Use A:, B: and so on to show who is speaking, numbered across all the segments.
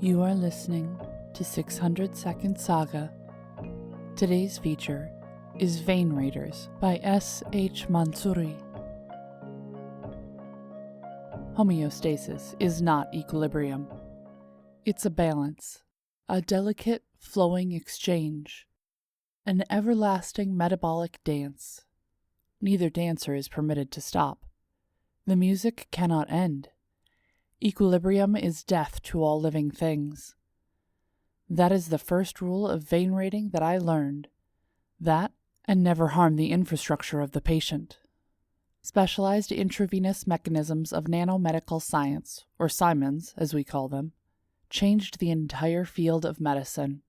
A: You are listening to 600 Second Saga. Today's feature is Vein Raiders by S.H. Mansouri. Homeostasis is not equilibrium. It's a balance, a delicate, flowing exchange, an everlasting metabolic dance. Neither dancer is permitted to stop. The music cannot end. Equilibrium is death to all living things. That is the first rule of vein raiding that I learned. That, and never harm the infrastructure of the patient. Specialized intravenous mechanisms of nanomedical science, or Simons, as we call them, changed the entire field of medicine.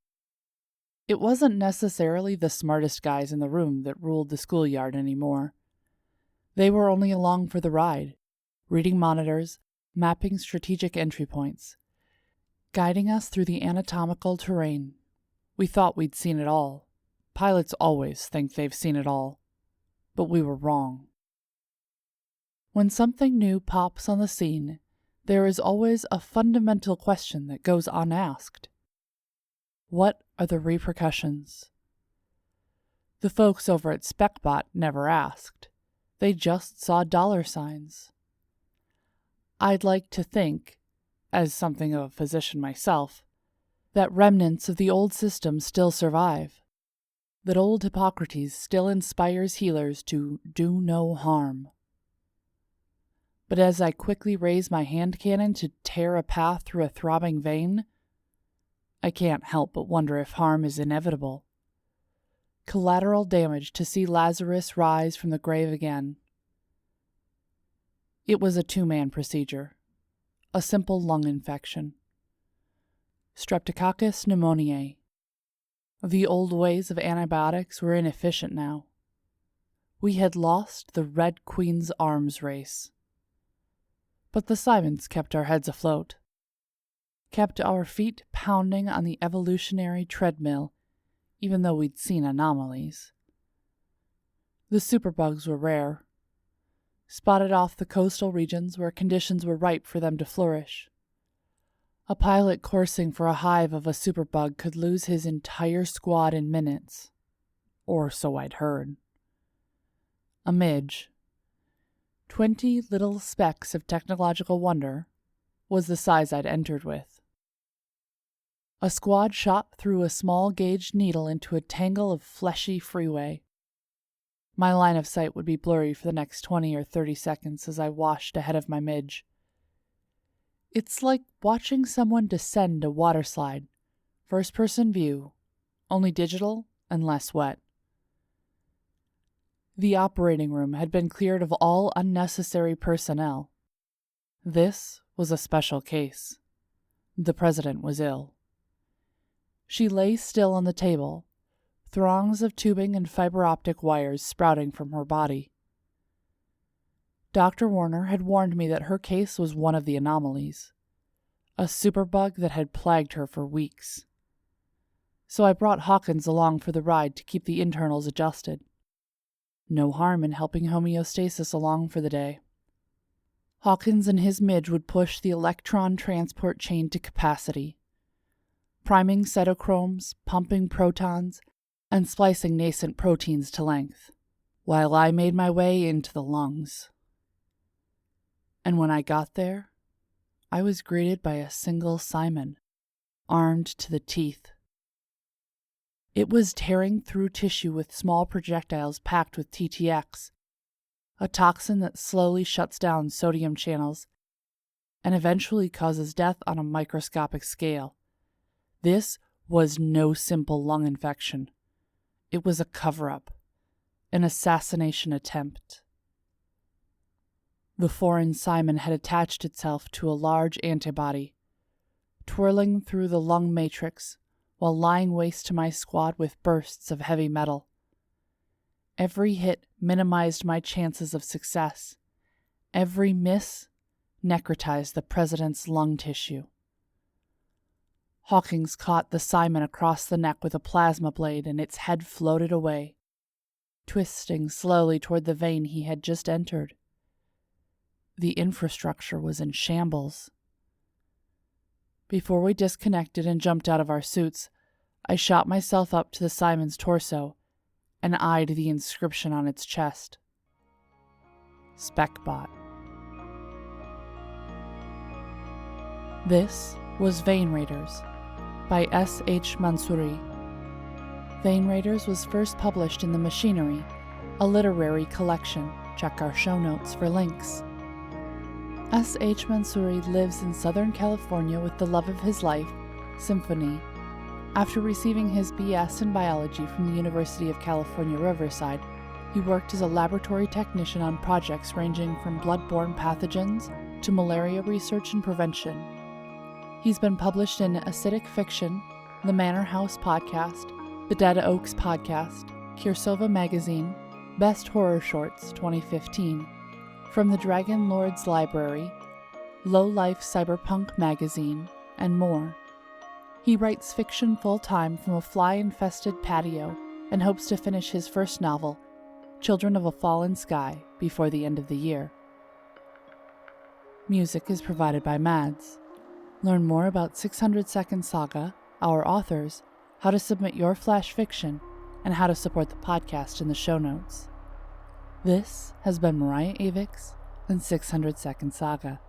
A: It wasn't necessarily the smartest guys in the room that ruled the schoolyard anymore. They were only along for the ride, reading monitors, mapping strategic entry points, guiding us through the anatomical terrain. We thought we'd seen it all. Pilots always think they've seen it all. But we were wrong. When something new pops on the scene, there is always a fundamental question that goes unasked. What are the repercussions? The folks over at SpecBot never asked. They just saw dollar signs. I'd like to think, as something of a physician myself, that remnants of the old system still survive, that old Hippocrates still inspires healers to do no harm. But as I quickly raise my hand cannon to tear a path through a throbbing vein, I can't help but wonder if harm is inevitable. Collateral damage to see Lazarus rise from the grave again. It was a two-man procedure, a simple lung infection. Streptococcus pneumoniae. The old ways of antibiotics were inefficient now. We had lost the Red Queen's arms race. But the Simons kept our heads afloat, kept our feet pounding on the evolutionary treadmill, even though we'd seen anomalies. The superbugs were rare, spotted off the coastal regions where conditions were ripe for them to flourish. A pilot coursing for a hive of a superbug could lose his entire squad in minutes, or so I'd heard. A midge, 20 little specks of technological wonder, was the size I'd entered with. A squad shot through a small-gauge needle into a tangle of fleshy freeway. My line of sight would be blurry for the next 20 or 30 seconds as I washed ahead of my midge. It's like watching someone descend a waterslide, first-person view, only digital and less wet. The operating room had been cleared of all unnecessary personnel. This was a special case. The president was ill. She lay still on the table, throngs of tubing and fiber optic wires sprouting from her body. Dr. Warner had warned me that her case was one of the anomalies, a superbug that had plagued her for weeks. So I brought Hawkins along for the ride to keep the internals adjusted. No harm in helping homeostasis along for the day. Hawkins and his midge would push the electron transport chain to capacity, priming cytochromes, pumping protons, and splicing nascent proteins to length, while I made my way into the lungs. And when I got there, I was greeted by a single Simon, armed to the teeth. It was tearing through tissue with small projectiles packed with TTX, a toxin that slowly shuts down sodium channels and eventually causes death on a microscopic scale. This was no simple lung infection. It was a cover-up, an assassination attempt. The foreign Simon had attached itself to a large antibody, twirling through the lung matrix while lying waste to my squad with bursts of heavy metal. Every hit minimized my chances of success. Every miss necrotized the president's lung tissue. Hawkins caught the Simon across the neck with a plasma blade, and its head floated away, twisting slowly toward the vein he had just entered. The infrastructure was in shambles. Before we disconnected and jumped out of our suits, I shot myself up to the Simon's torso and eyed the inscription on its chest. Specbot. This was Vein Raiders by S.H. Mansouri. Vein Raiders was first published in The Machinery, a literary collection. Check our show notes for links. S.H. Mansouri lives in Southern California with the love of his life, Cymphonee. After receiving his B.S. in biology from the University of California, Riverside, he worked as a laboratory technician on projects ranging from blood-borne pathogens to malaria research and prevention. He's been published in Acidic Fiction, the Manor House Podcast, the Dead Oaks Podcast, Cirsova Magazine, Best Horror Shorts 2015, From the Dragon Lord's Library, Low Life Cyberpunk Magazine, and more. He writes fiction full-time from a fly-infested patio and hopes to finish his first novel, Children of a Fallen Sky, before the end of the year. Music is provided by Mads. Learn more about 600 Second Saga, our authors, how to submit your flash fiction, and how to support the podcast in the show notes. This has been Mariah Avix and 600 Second Saga.